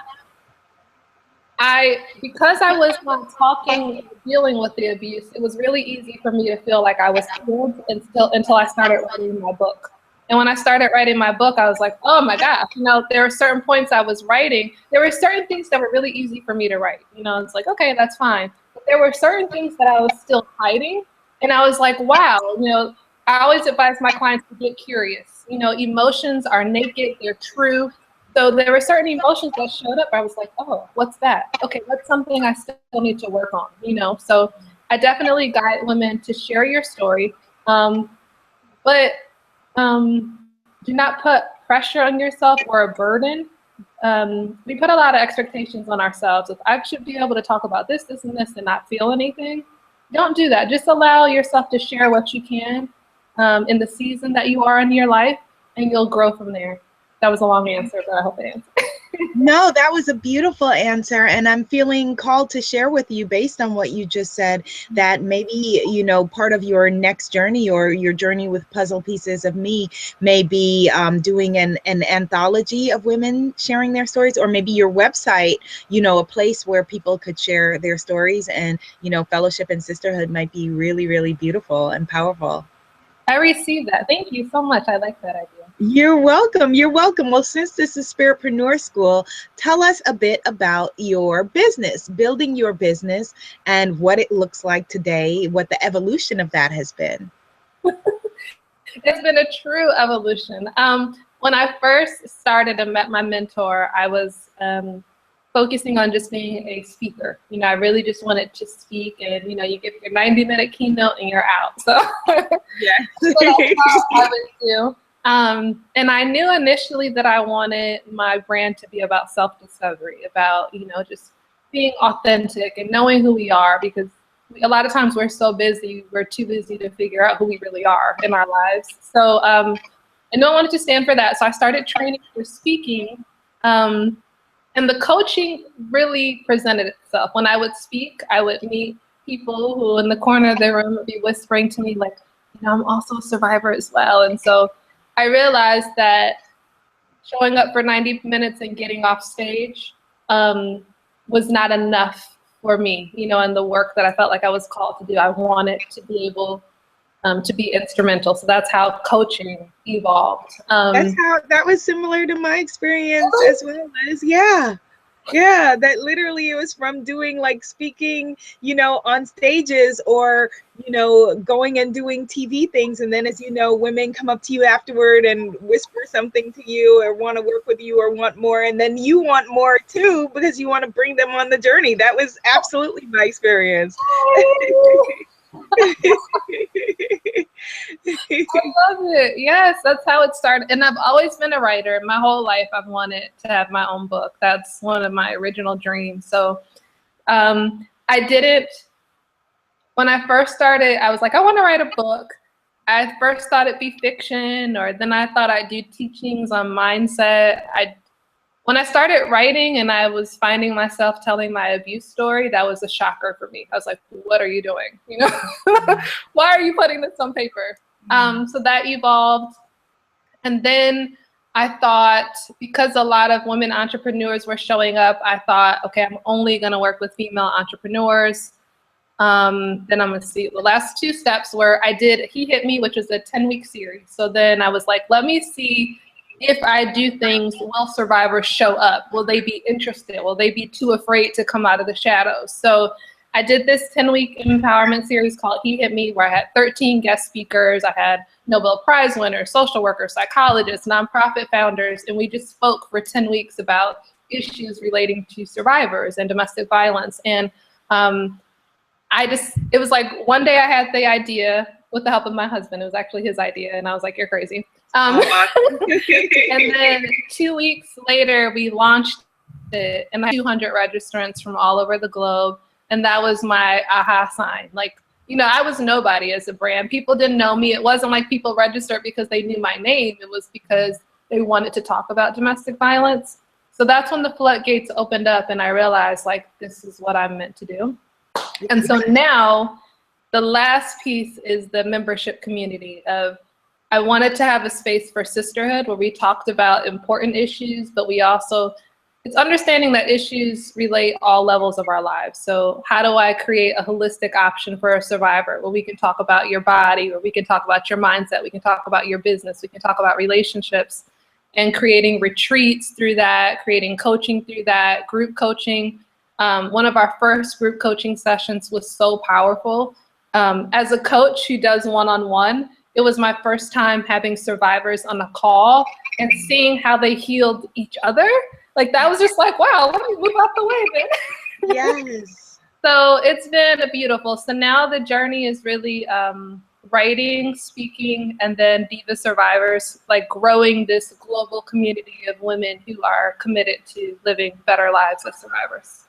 Because I was not talking, dealing with the abuse, it was really easy for me to feel like I was healed until I started writing my book. And when I started writing my book, I was like, oh my gosh, you know, there were certain points I was writing. There were certain things that were really easy for me to write. You know, it's like, okay, that's fine. But there were certain things that I was still hiding. And I was like, wow, you know, I always advise my clients to get curious. You know, emotions are naked, they're true. So there were certain emotions that showed up. I was like, oh, what's that? Okay, that's something I still need to work on, you know? So I definitely guide women to share your story, but do not put pressure on yourself or a burden. We put a lot of expectations on ourselves. If I should be able to talk about this, this, and this and not feel anything, don't do that. Just allow yourself to share what you can in the season that you are in your life, and you'll grow from there. That was a long answer, but I hope it answered. No, that was a beautiful answer. And I'm feeling called to share with you, based on what you just said, that maybe, you know, part of your next journey or your journey with Puzzle Pieces of Me may be doing an anthology of women sharing their stories, or maybe your website, you know, a place where people could share their stories, and, you know, fellowship and sisterhood might be really, really beautiful and powerful. I received that. Thank you so much. I like that idea. You're welcome. You're welcome. Well, since this is Spiritpreneur School, tell us a bit about your business, building your business, and what it looks like today, what the evolution of that has been. It's been a true evolution. When I first started and met my mentor, I was focusing on just being a speaker. You know, I really just wanted to speak, and, you know, you give your 90-minute keynote and you're out. So, yeah. So that's all I would do. And I knew initially that I wanted my brand to be about self-discovery, about, you know, just being authentic and knowing who we are, because a lot of times we're so busy, we're too busy to figure out who we really are in our lives. So I knew I wanted to stand for that. So I started training for speaking. And the coaching really presented itself. When I would speak, I would meet people who in the corner of the room would be whispering to me, like, you know, I'm also a survivor as well. And so I realized that showing up for 90 minutes and getting off stage was not enough for me, you know, and the work that I felt like I was called to do. I wanted to be able to be instrumental. So that's how coaching evolved. That was similar to my experience as well as, yeah. Yeah, that literally it was from doing like speaking, you know, on stages, or, you know, going and doing TV things. And then, as you know, women come up to you afterward and whisper something to you, or want to work with you, or want more. And then you want more too, because you want to bring them on the journey. That was absolutely my experience. I love it. Yes, that's how it started. And I've always been a writer. My whole life I've wanted to have my own book. That's one of my original dreams. So I didn't, when I first started, I was like, I want to write a book. I first thought it'd be fiction, or then I thought I'd do teachings on mindset. When I started writing and I was finding myself telling my abuse story, that was a shocker for me. I was like, what are you doing? You know, why are you putting this on paper? So that evolved. And then I thought, because a lot of women entrepreneurs were showing up, I thought, okay, I'm only going to work with female entrepreneurs. Then I'm going to see the last two steps where I did He Hit Me, which was a 10-week series. So then I was like, let me see if I do things, will survivors show up? Will they be interested? Will they be too afraid to come out of the shadows? So I did this 10-week empowerment series called He Hit Me, where I had 13 guest speakers. I had Nobel Prize winners, social workers, psychologists, nonprofit founders, and we just spoke for 10 weeks about issues relating to survivors and domestic violence. And it was like one day I had the idea with the help of my husband. It was actually his idea, and I was like, you're crazy. And then 2 weeks later, we launched it, and I had 200 registrants from all over the globe. And that was my aha sign. Like, you know, I was nobody as a brand. People didn't know me. It wasn't like people registered because they knew my name. It was because they wanted to talk about domestic violence. So that's when the floodgates opened up, and I realized, like, this is what I'm meant to do. And so now the last piece is the membership community of, I wanted to have a space for sisterhood where we talked about important issues, but we also, it's understanding that issues relate all levels of our lives. So how do I create a holistic option for a survivor where we can talk about your body, where we can talk about your mindset, we can talk about your business, we can talk about relationships, and creating retreats through that, creating coaching through that, group coaching. One of our first group coaching sessions was so powerful. As a coach who does one-on-one, it was my first time having survivors on a call and seeing how they healed each other. Like that was just like, wow, let me move out the way then. Yes. So it's been beautiful. So now the journey is really writing, speaking, and then Diva Survivors, like growing this global community of women who are committed to living better lives as survivors.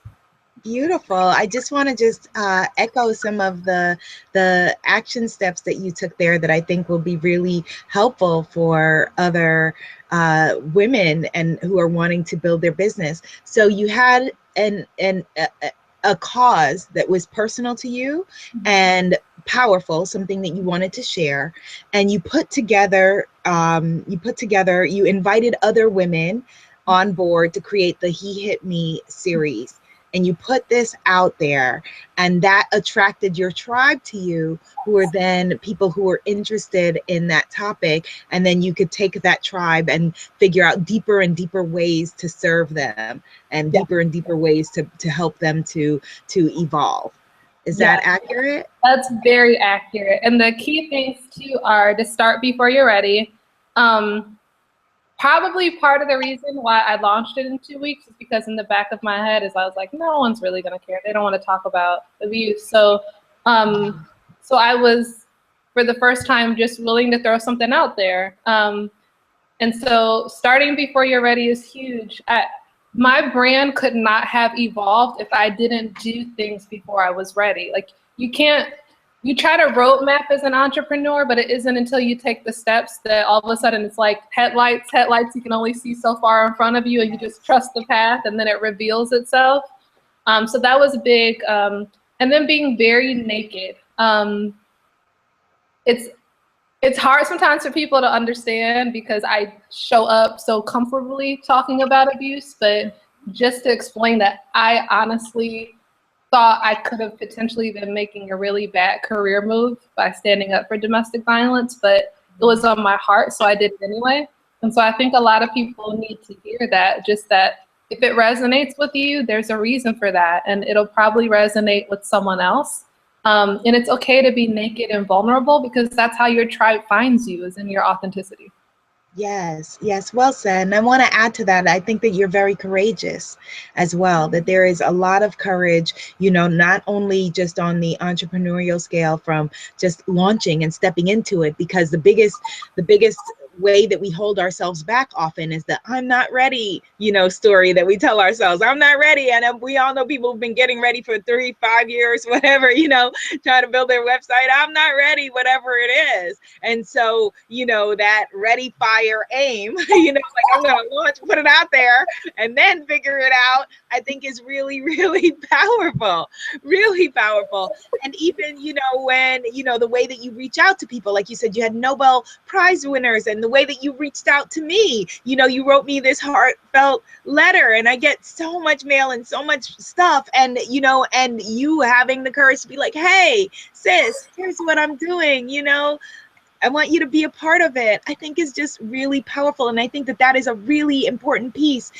Beautiful. I just want to echo some of the action steps that you took there that I think will be really helpful for other women and who are wanting to build their business. So you had a cause that was personal to you and powerful, something that you wanted to share, and you invited other women on board to create the He Hit Me series. And you put this out there, and that attracted your tribe to you, who are then people who are interested in that topic. And then you could take that tribe and figure out deeper and deeper ways to serve them, and deeper and deeper ways to help them to evolve. Is that accurate? That's very accurate. And the key things too are to start before you're ready. Probably part of the reason why I launched it in 2 weeks is because in the back of my head is I was like, no one's really going to care. They don't want to talk about abuse. So I was, for the first time, just willing to throw something out there. And so starting before you're ready is huge. My brand could not have evolved if I didn't do things before I was ready. Like you try to roadmap as an entrepreneur, but it isn't until you take the steps that all of a sudden it's like headlights, you can only see so far in front of you, and you just trust the path, and then it reveals itself. So that was big. And then being very naked. It's hard sometimes for people to understand because I show up so comfortably talking about abuse, but just to explain that I honestly thought I could have potentially been making a really bad career move by standing up for domestic violence, but it was on my heart, so I did it anyway. And so I think a lot of people need to hear that, just that if it resonates with you, there's a reason for that, and it'll probably resonate with someone else. And it's okay to be naked and vulnerable because that's how your tribe finds you, is in your authenticity. Yes, yes, well said. And I want to add to that, I think that you're very courageous as well, that there is a lot of courage, not only just on the entrepreneurial scale from just launching and stepping into it, because the biggest way that we hold ourselves back often is the I'm not ready, story that we tell ourselves. I'm not ready. And we all know people who've been getting ready for 3-5 years, whatever, trying to build their website. I'm not ready, whatever it is. And so, that ready, fire, aim, like I'm going to launch, put it out there and then figure it out, I think is really, really powerful, really powerful. And even, when, the way that you reach out to people, like you said, you had Nobel Prize winners, and the way that you reached out to me, you wrote me this heartfelt letter, and I get so much mail and so much stuff, and and you having the courage to be like, hey sis, here's what I'm doing, I want you to be a part of it, I think is just really powerful. And I think that is a really important piece,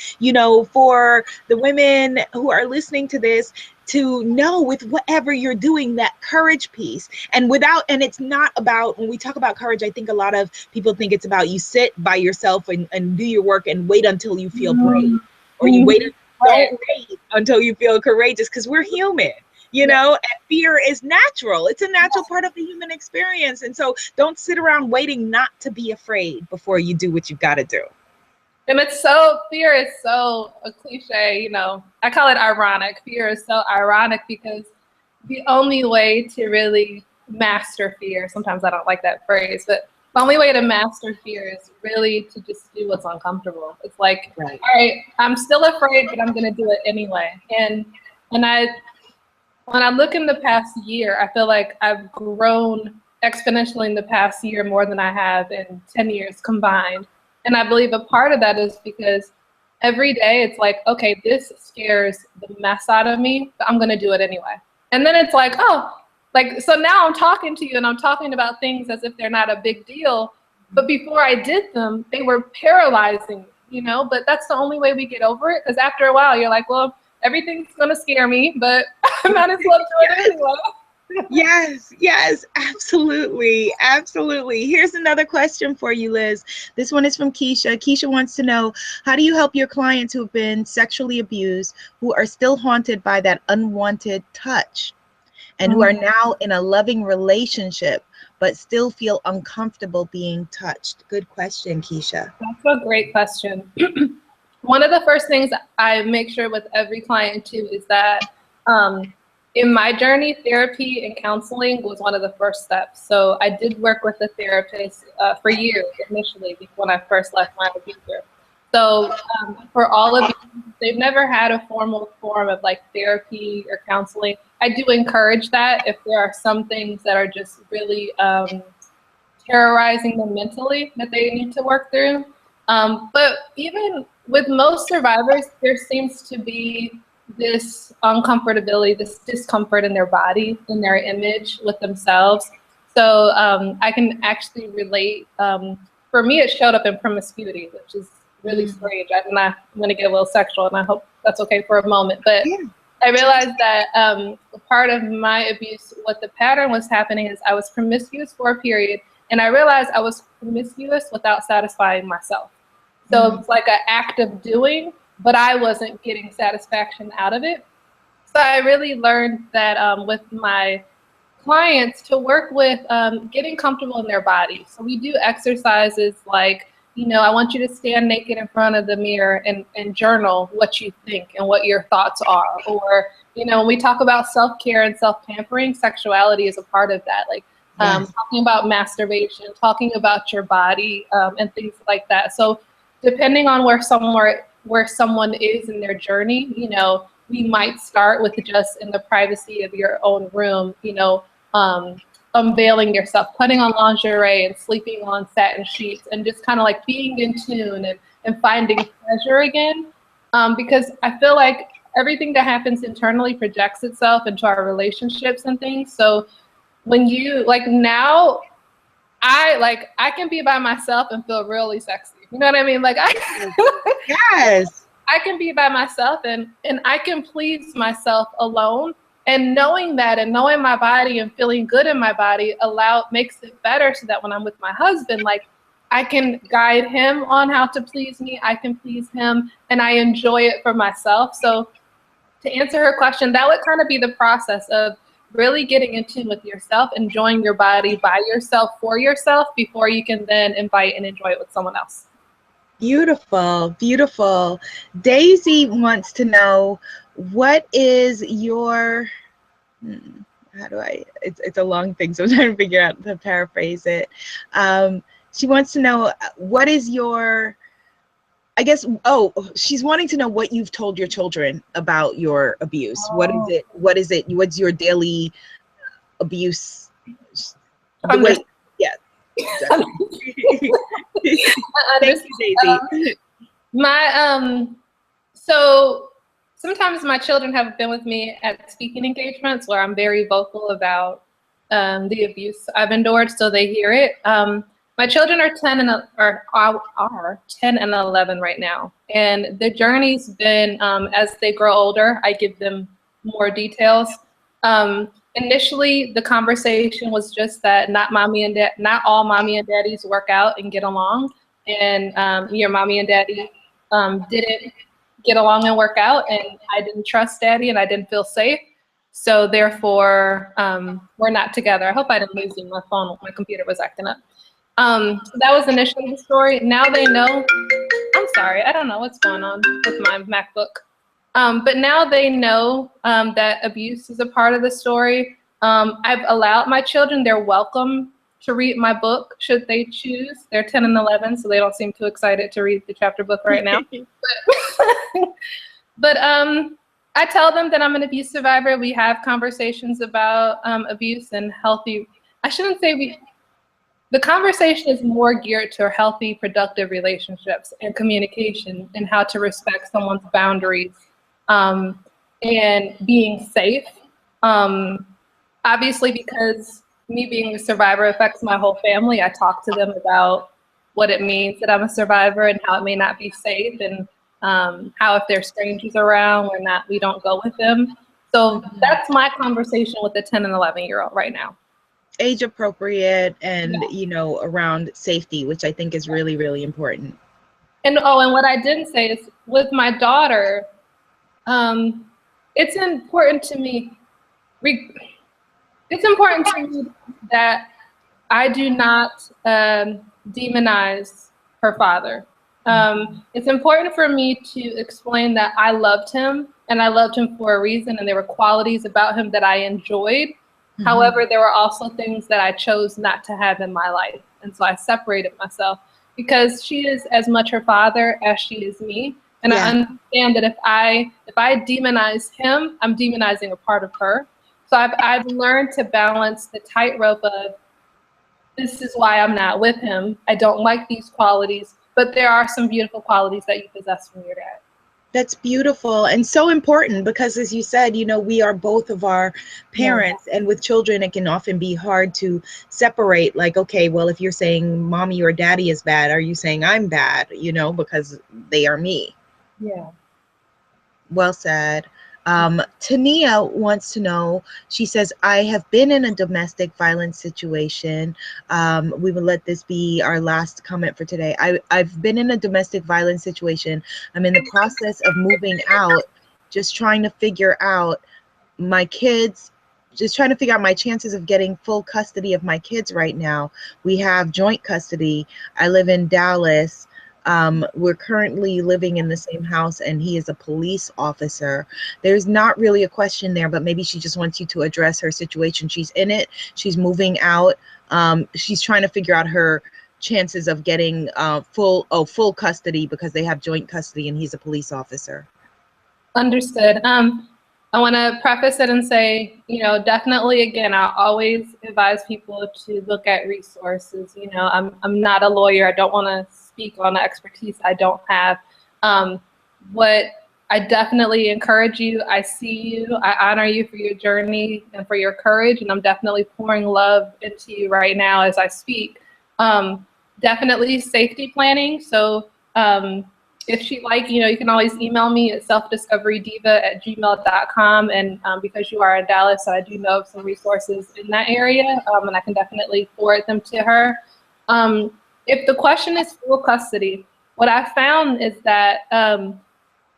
for the women who are listening to this, to know with whatever you're doing, that courage piece. And it's not about, when we talk about courage, I think a lot of people think it's about you sit by yourself and do your work and wait until you feel brave, or you don't wait until you feel courageous, because we're human. And fear is natural. It's a natural part of the human experience. And so don't sit around waiting not to be afraid before you do what you've got to do. And fear is so a cliche, I call it ironic. Fear is so ironic because the only way to really master fear, sometimes I don't like that phrase, but the only way to master fear is really to just do what's uncomfortable. It's like, all right, I'm still afraid, but I'm going to do it anyway. And when I look in the past year, I feel like I've grown exponentially in the past year more than I have in 10 years combined. And I believe a part of that is because every day it's like, okay, this scares the mess out of me, but I'm going to do it anyway. And then it's like, so now I'm talking to you and I'm talking about things as if they're not a big deal. But before I did them, they were paralyzing, but that's the only way we get over it. Because after a while, you're like, well, everything's going to scare me, but I might as well do it anyway. Yes, yes, absolutely. Absolutely. Here's another question for you, Liz. This one is from Keisha. Keisha wants to know, how do you help your clients who have been sexually abused, who are still haunted by that unwanted touch, and who are now in a loving relationship, but still feel uncomfortable being touched? Good question, Keisha. That's a great question. One of the first things I make sure with every client too is that in my journey, therapy and counseling was one of the first steps. So I did work with a therapist for years initially when I first left my abuser. So for all of you, they've never had a formal form of like therapy or counseling. I do encourage that if there are some things that are just really terrorizing them mentally that they need to work through. But even with most survivors, there seems to be this uncomfortability, this discomfort in their body, in their image with themselves. So I can actually relate. For me, it showed up in promiscuity, which is really strange. I'm going to get a little sexual, and I hope that's okay for a moment. But I realized that part of my abuse, what the pattern was happening is I was promiscuous for a period, and I realized I was promiscuous without satisfying myself. So it's like an act of doing, but I wasn't getting satisfaction out of it. So I really learned that with my clients to work with getting comfortable in their body. So we do exercises like, you know, I want you to stand naked in front of the mirror and journal what you think and what your thoughts are. Or, you know, when we talk about self-care and self-pampering, sexuality is a part of that. Like talking about masturbation, talking about your body and things like that. So depending on where someone is in their journey, you know, we might start with just in the privacy of your own room, you know, unveiling yourself, putting on lingerie and sleeping on satin sheets and just kind of like being in tune and finding pleasure again. Because I feel like everything that happens internally projects itself into our relationships and things. So when you like now, I can be by myself and feel really sexy. You know what I mean? Like Yes. I can be by myself and I can please myself alone. And knowing that and knowing my body and feeling good in my body makes it better so that when I'm with my husband, like I can guide him on how to please me. I can please him and I enjoy it for myself. So to answer her question, that would kind of be the process of really getting in tune with yourself, enjoying your body by yourself for yourself before you can then invite and enjoy it with someone else. Beautiful, beautiful. Daisy wants to know, what is your, it's a long thing, so I'm trying to figure out to paraphrase it. She wants to know, what is your, I guess, she's wanting to know what you've told your children about your abuse. What is it? What's your daily abuse? Yeah. Thank you, Daisy. So sometimes my children have been with me at speaking engagements where I'm very vocal about the abuse I've endured, so they hear it. My children are 10 and 11 right now, and the journey's been as they grow older, I give them more details. Initially, the conversation was just that not all mommy and daddies work out and get along, and your mommy and daddy didn't get along and work out, and I didn't trust daddy and I didn't feel safe. So therefore, we're not together. I hope I didn't lose you. My computer was acting up. So that was initially the story. Now they know, I'm sorry, I don't know what's going on with my MacBook. But now they know that abuse is a part of the story. I've allowed my children, they're welcome to read my book should they choose. They're 10 and 11, so they don't seem too excited to read the chapter book right now. But I tell them that I'm an abuse survivor. We have conversations about abuse and healthy, the conversation is more geared to healthy, productive relationships and communication and how to respect someone's boundaries and being safe. Obviously, because me being a survivor affects my whole family, I talk to them about what it means that I'm a survivor and how it may not be safe, and how if there's strangers around, we don't go with them. So that's my conversation with the 10 and 11-year-old right now. Age appropriate and, Yeah. you know, around safety, which I think is really, really important. And and what I didn't say is with my daughter, it's important to me. It's important to me that I do not demonize her father. It's important for me to explain that I loved him, and I loved him for a reason, and there were qualities about him that I enjoyed. However, there were also things that I chose not to have in my life. And so I separated myself because she is as much her father as she is me. And I understand that if I demonize him, I'm demonizing a part of her. So I've learned to balance the tightrope of, this is why I'm not with him. I don't like these qualities, but there are some beautiful qualities that you possess from your dad. That's beautiful and so important because, as you said, you know, we are both of our parents, and with children, it can often be hard to separate. Like, okay, well, if you're saying mommy or daddy is bad, are you saying I'm bad? You know, because they are me. Yeah. Well said. Tania wants to know, she says, I have been in a domestic violence situation. We will let this be our last comment for today. I've been in a domestic violence situation. I'm in the process of moving out, just trying to figure out my kids, just trying to figure out my chances of getting full custody of my kids right now. We have joint custody. I live in Dallas. We're currently living in the same house, and he is a police officer. There's not really a question there, but maybe she just wants you to address her situation. She's in it. She's moving out. She's trying to figure out her chances of getting full custody because they have joint custody, and he's a police officer. Understood. I want to preface it and say, you know, definitely, again, I always advise people to look at resources. You know, I'm not a lawyer. I don't want to speak on the expertise I don't have. What I definitely encourage you, I see you, I honor you for your journey and for your courage, and I'm definitely pouring love into you right now as I speak. Definitely safety planning. So if she'd like, you know, you can always email me at selfdiscoverydiva@gmail.com. And because you are in Dallas, I do know of some resources in that area, and I can definitely forward them to her. If the question is full custody, what I found is that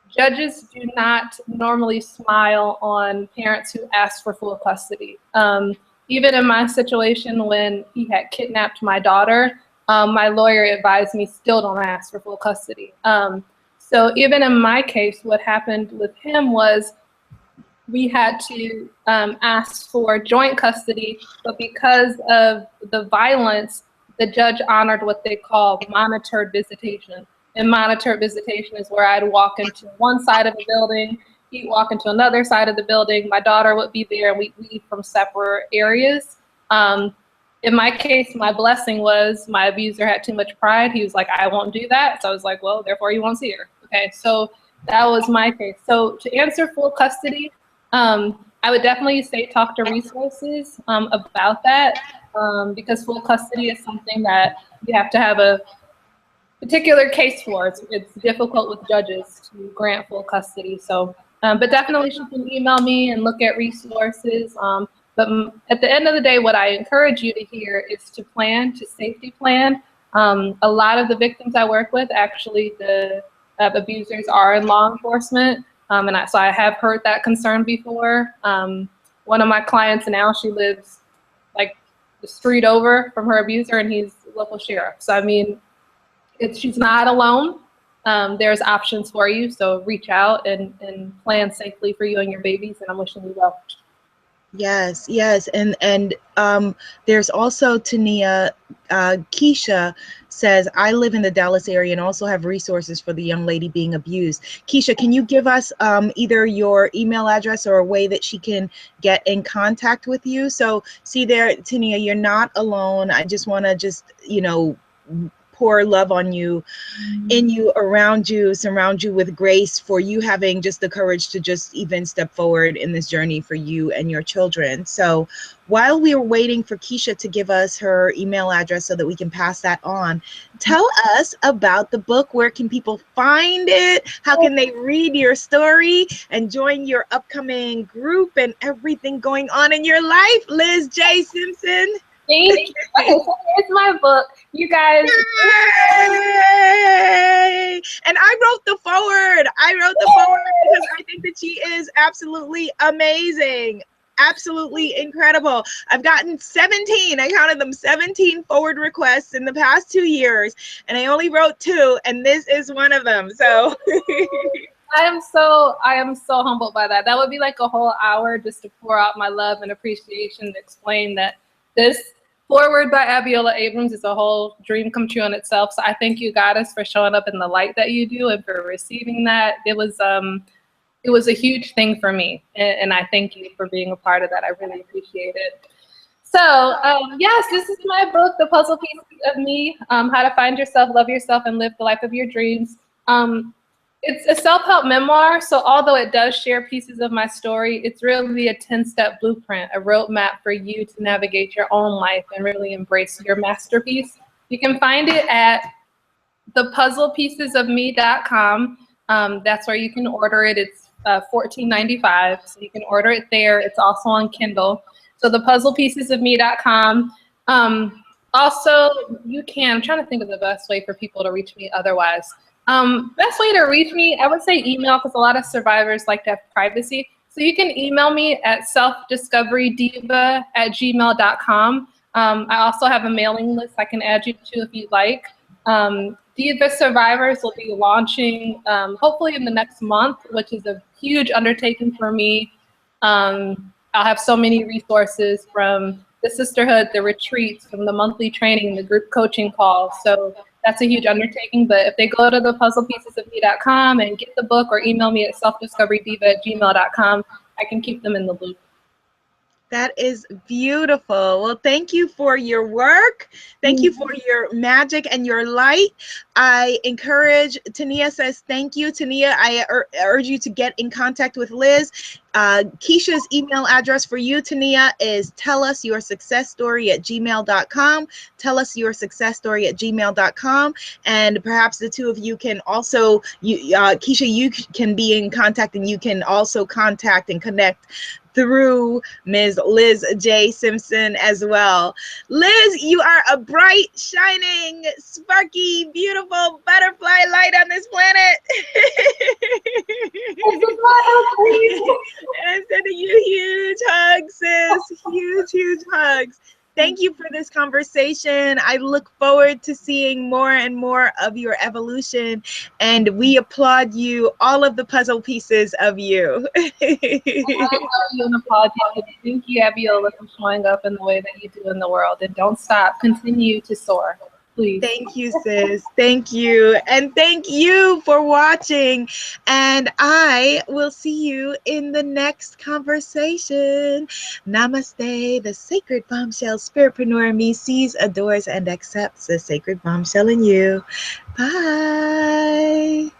judges do not normally smile on parents who ask for full custody. Even in my situation when he had kidnapped my daughter, my lawyer advised me still don't ask for full custody. So even in my case, what happened with him was we had to ask for joint custody, but because of the violence, the judge honored what they call monitored visitation. And monitored visitation is where I'd walk into one side of the building, he'd walk into another side of the building, my daughter would be there, and we'd leave from separate areas. In my case, my blessing was my abuser had too much pride. He was like, I won't do that. So I was like, well, therefore you won't see her. Okay, so that was my case. So to answer full custody, I would definitely say talk to resources about that, because full custody is something that you have to have a particular case for. It's difficult with judges to grant full custody. So, but definitely she can email me and look at resources. But at the end of the day, what I encourage you to hear is to plan, to safety plan. A lot of the victims I work with, actually the abusers are in law enforcement. So I have heard that concern before. One of my clients now, she lives like the street over from her abuser, and he's the local sheriff. So I mean, she's not alone. There's options for you. So reach out and plan safely for you and your babies, and I'm wishing you well. Yes, yes. And there's also Tania, Keisha says, I live in the Dallas area and also have resources for the young lady being abused. Keisha, can you give us either your email address or a way that she can get in contact with you? So see there, Tania, you're not alone. I just want to you know, pour love on you, in you, around you, surround you with grace for you having just the courage to just even step forward in this journey for you and your children. So while we are waiting for Keisha to give us her email address so that we can pass that on, tell us about the book. Where can people find it? How can they read your story and join your upcoming group and everything going on in your life? Liz J Simpson. Thank you. Okay, so here's my book. You guys. Yay! And I wrote the foreword. Because I think that she is absolutely amazing. Absolutely incredible. I've gotten 17, I counted them, 17 forward requests in the past 2 years, and I only wrote 2, and this is one of them. So I am so humbled by that. That would be like a whole hour just to pour out my love and appreciation to explain that this foreword by Abiola Abrams is a whole dream come true in itself. So I thank you, Goddess, for showing up in the light that you do and for receiving that. It was a huge thing for me, and I thank you for being a part of that. I really appreciate it. So yes, this is my book, The Puzzle Pieces of Me, How to Find Yourself, Love Yourself, and Live the Life of Your Dreams. It's a self-help memoir, so although it does share pieces of my story, it's really a 10-step blueprint, a roadmap for you to navigate your own life and really embrace your masterpiece. You can find it at thepuzzlepiecesofme.com. That's where you can order it. It's $14.95, so you can order it there. It's also on Kindle. So thepuzzlepiecesofme.com. Also, you can, I'm trying to think of the best way for people to reach me otherwise. Best way to reach me, I would say email, because a lot of survivors like to have privacy. So you can email me at selfdiscoverydiva@gmail.com. I also have a mailing list I can add you to if you'd like. Diva Survivors will be launching hopefully in the next month, which is a huge undertaking for me. I'll have so many resources from the sisterhood, the retreats, from the monthly training, the group coaching calls. So that's a huge undertaking. But if they go to thepuzzlepiecesofme.com and get the book, or email me at selfdiscoverydiva@gmail.com, I can keep them in the loop. That is beautiful. Well, thank you for your work. Thank you for your magic and your light. I encourage, Tania says thank you. Tania, I urge you to get in contact with Liz. Keisha's email address for you, Tania, is tellusyoursuccessstory@gmail.com. Tellusyoursuccessstory@gmail.com. And perhaps the two of you can also, Keisha, you can be in contact, and you can also contact and connect through Ms. Liz J Simpson as well. Liz, you are a bright, shining, sparky, beautiful butterfly light on this planet. I'm sending you huge hugs, sis. Huge hugs. Thank you for this conversation. I look forward to seeing more and more of your evolution, and we applaud you, all of the puzzle pieces of you. I love you and applaud you. Thank you, Abiola, for showing up in the way that you do in the world. And don't stop. Continue to soar. Please. Thank you, sis. Thank you. And thank you for watching. And I will see you in the next conversation. Namaste. The sacred bombshell spiritpreneur me sees, adores, and accepts the sacred bombshell in you. Bye.